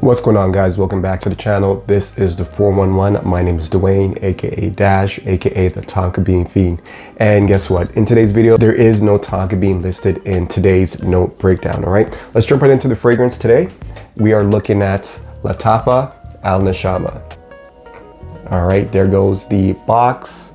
What's going on, guys? Welcome back to the channel. This is the 411. My name is Dwayne, aka Dash, aka the Tonka Bean Fiend. And guess what? In today's video, there is no Tonka Bean listed in today's note breakdown. All right, let's jump right into the fragrance today. We are looking at Lattafa Al Nashama. All right, there goes the box.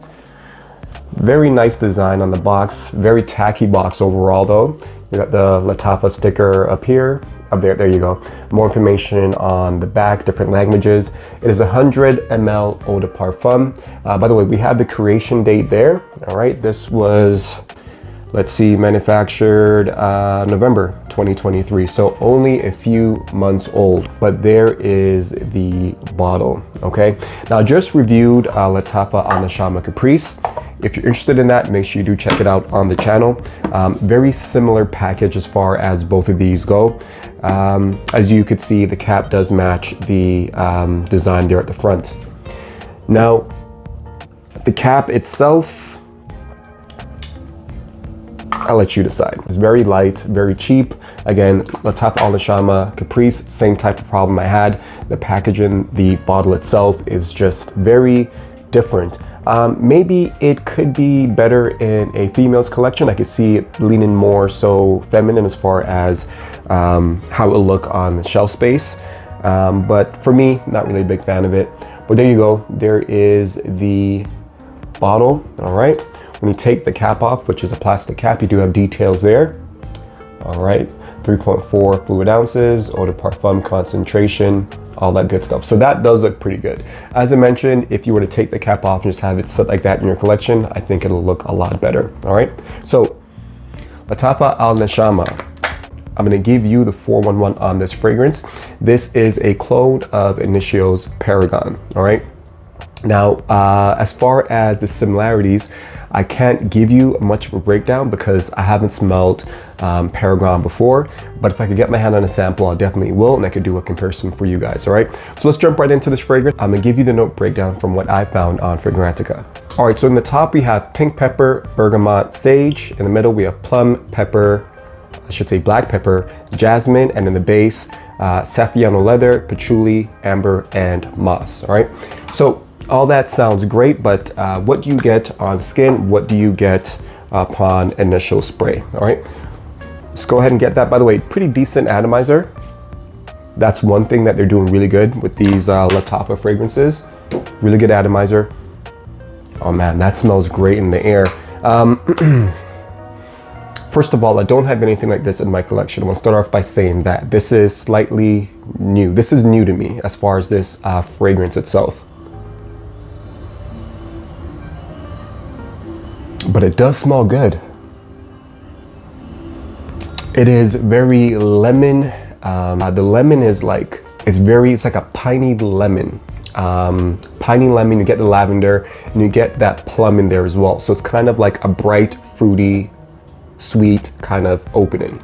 Very nice design on the box. Very tacky box overall, though. You got the Lattafa sticker up here. Up there you go. More information on the back, different languages. It is 100 ml eau de parfum. By the way, we have the creation date there. All right, this was, let's see, manufactured November 2023. So only a few months old, but there is the bottle, okay? Now, I just reviewed Lattafa Al Nashama Caprice. If you're interested in that, make sure you do check it out on the channel. Very similar package as far as both of these go. As you could see, the cap does match the design there at the front. Now, the cap itself, I'll let you decide. It's very light, very cheap. Again, Lattafa Al Nashama Caprice, same type of problem I had. The packaging, the bottle itself is just very different. Maybe it could be better in a female's collection. I could see it leaning more so feminine as far as how it will look on the shelf space. But for me, not really a big fan of it. But there you go. There is the bottle. All right. When you take the cap off, which is a plastic cap, you do have details there. All right. 3.4 fluid ounces, eau de parfum concentration, all that good stuff. So that does look pretty good. As I mentioned, if you were to take the cap off and just have it sit like that in your collection, I think it'll look a lot better. All right. So Lattafa Al Nashama, I'm going to give you the 411 on this fragrance. This is a clone of Initio's Paragon. All right. Now, as far as the similarities, I can't give you much of a breakdown because I haven't smelled Paragon before, but if I could get my hand on a sample, I definitely will, and I could do a comparison for you guys, all right? So let's jump right into this fragrance. I'm gonna give you the note breakdown from what I found on Fragrantica. All right, so in the top, we have pink pepper, bergamot, sage. In the middle, we have plum, pepper, I should say black pepper, jasmine, and in the base, Saffiano leather, patchouli, amber, and moss, all right? So all that sounds great, but what do you get on skin? What do you get upon initial spray? All right, let's go ahead and get that. By the way, pretty decent atomizer. That's one thing that they're doing really good with these Lattafa fragrances. Really good atomizer. Oh man, that smells great in the air. First of all, I don't have anything like this in my collection. I want to start off by saying that this is slightly new. This is new to me as far as this fragrance itself. But it does smell good. It is very lemon. The lemon is like, it's like a piney lemon. Piney lemon, you get the lavender, and you get that plum in there as well. So it's kind of like a bright, fruity, sweet kind of opening.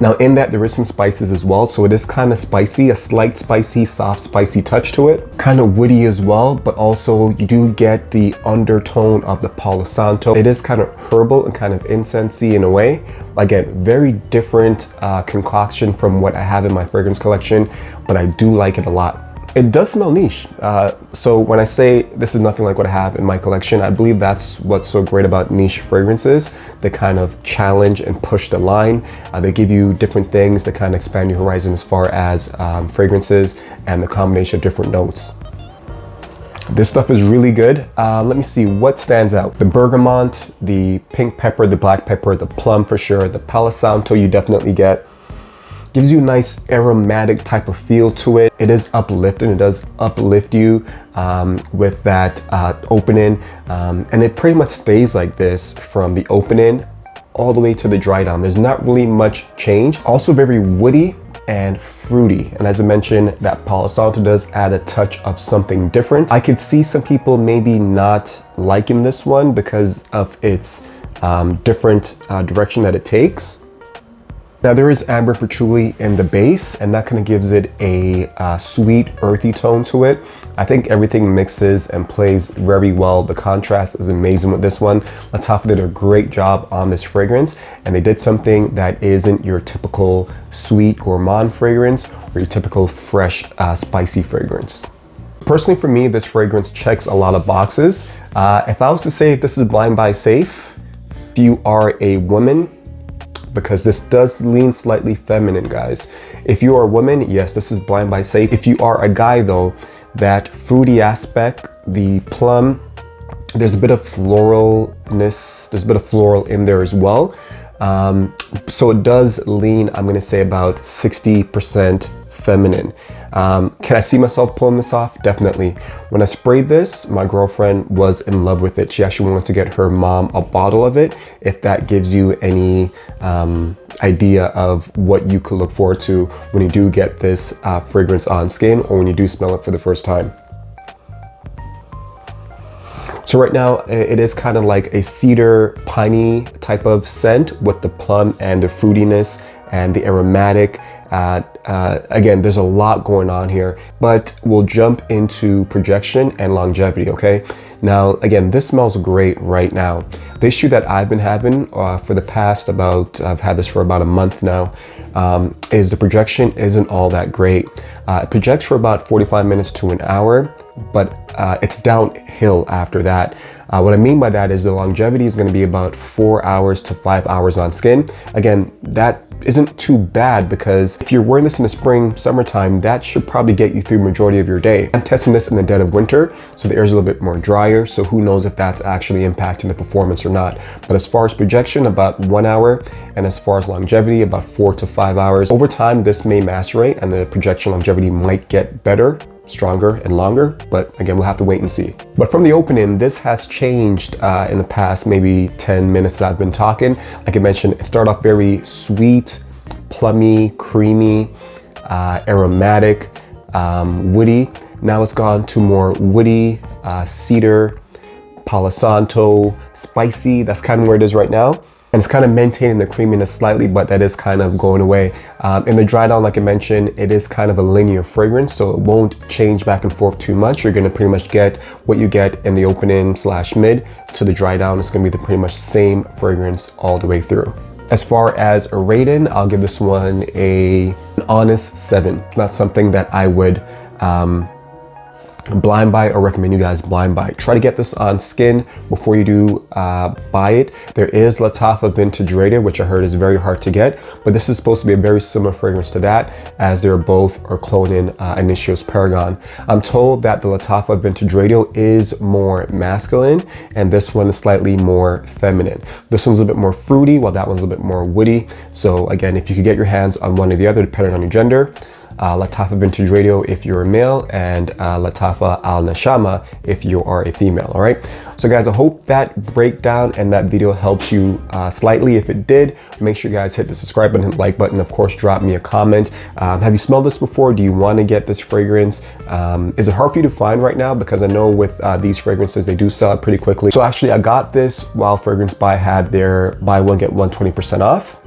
Now in that, there is some spices as well. So it is kind of spicy, a slight spicy, soft, spicy touch to it. Kind of woody as well, but also you do get the undertone of the Palo Santo. It is kind of herbal and kind of incensey in a way. Again, very different concoction from what I have in my fragrance collection, but I do like it a lot. It does smell niche. So when I say this is nothing like what I have in my collection, I believe that's what's so great about niche fragrances. They kind of challenge and push the line. They give you different things that kind of expand your horizon as far as fragrances and the combination of different notes. This stuff is really good. Let me see what stands out. The bergamot, the pink pepper, the black pepper, the plum for sure. The Palo Santo you definitely get. Gives you a nice aromatic type of feel to it. It is uplifting, it does uplift you with that opening. And it pretty much stays like this from the opening all the way to the dry down. There's not really much change. Also very woody and fruity. And as I mentioned, that Palo Santo does add a touch of something different. I could see some people maybe not liking this one because of its different direction that it takes. Now there is amber patchouli in the base, and that kind of gives it a sweet, earthy tone to it. I think everything mixes and plays very well. The contrast is amazing with this one. Lattafa did a great job on this fragrance, and they did something that isn't your typical sweet gourmand fragrance or your typical fresh, spicy fragrance. Personally, for me, this fragrance checks a lot of boxes. If I was to say if this is blind buy safe, if you are a woman, because this does lean slightly feminine, guys. If you are a woman, yes, this is blind buy safe. If you are a guy though, that fruity aspect, the plum, there's a bit of floralness, there's a bit of floral in there as well. So it does lean, I'm gonna say about 60% feminine. Can I see myself pulling this off? Definitely. When I sprayed this, my girlfriend was in love with it. She actually wanted to get her mom a bottle of it, if that gives you any idea of what you could look forward to when you do get this fragrance on skin, or when you do smell it for the first time. So right now it is kind of like a cedar piney type of scent with the plum and the fruitiness and the aromatic. Again, there's a lot going on here, but we'll jump into projection and longevity, okay? Now, again, this smells great right now. The issue that I've been having for the past I've had this for about a month now, is the projection isn't all that great. It projects for about 45 minutes to an hour, but it's downhill after that. What I mean by that is the longevity is going to be about 4 hours to 5 hours on skin. Again, that isn't too bad, because if you're wearing this in the spring, summertime, that should probably get you through the majority of your day. I'm testing this in the dead of winter, so the air is a little bit more drier, so who knows if that's actually impacting the performance or not. But as far as projection, about 1 hour, and as far as longevity, about 4 to 5 hours. Over time, this may macerate and the projection longevity might get better, stronger and longer, but again, we'll have to wait and see. But from the opening, this has changed in the past maybe 10 minutes that I've been talking. Like I mentioned, it started off very sweet, plummy, creamy, aromatic, woody. Now it's gone to more woody, cedar, Palo Santo, spicy. That's kind of where it is right now. And it's kind of maintaining the creaminess slightly, but that is kind of going away. In the dry down, like I mentioned, it is kind of a linear fragrance, so it won't change back and forth too much. You're gonna pretty much get what you get in the opening / mid to the dry down. It's gonna be the pretty much same fragrance all the way through. As far as a rating, I'll give this one an honest 7. It's not something that I would blind buy or recommend you guys blind buy. Try to get this on skin before you do buy it. There is Lattafa Vintage Radio, which I heard is very hard to get, but this is supposed to be a very similar fragrance to that, as they're both are cloning Initio's Paragon. I'm told that the Lattafa Vintage Radio is more masculine, and this one is slightly more feminine. This one's a bit more fruity, while that one's a bit more woody. So again, if you could get your hands on one or the other, depending on your gender, Lattafa Vintage Radio if you're a male, and Lattafa Al Nashama if you are a female. All right, so guys, I hope that breakdown and that video helped you slightly. If it did, make sure you guys hit the subscribe button, like button, of course drop me a comment. Have you smelled this before? Do you want to get this fragrance? Is it hard for you to find right now? Because I know with these fragrances, they do sell it pretty quickly. So actually I got this while Fragrance Buy had their buy one get one 20% off.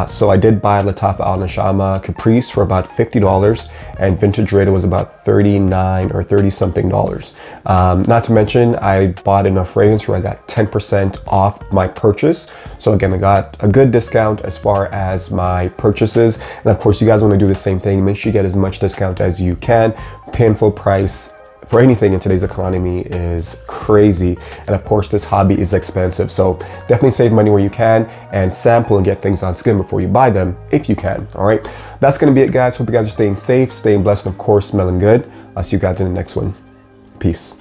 So I did buy Lattafa Al Nashama Caprice for about $50, and Vintage Radio was about $39 or $30 something. Not to mention, I bought enough fragrance where I got 10% off my purchase. So again, I got a good discount as far as my purchases. And of course, you guys want to do the same thing. Make sure you get as much discount as you can. Paying full price for anything in today's economy is crazy, and of course this hobby is expensive, so definitely save money where you can and sample and get things on skin before you buy them if you can. All right, that's gonna be it, guys. Hope you guys are staying safe, staying blessed, and of course smelling good. I'll see you guys in the next one. Peace.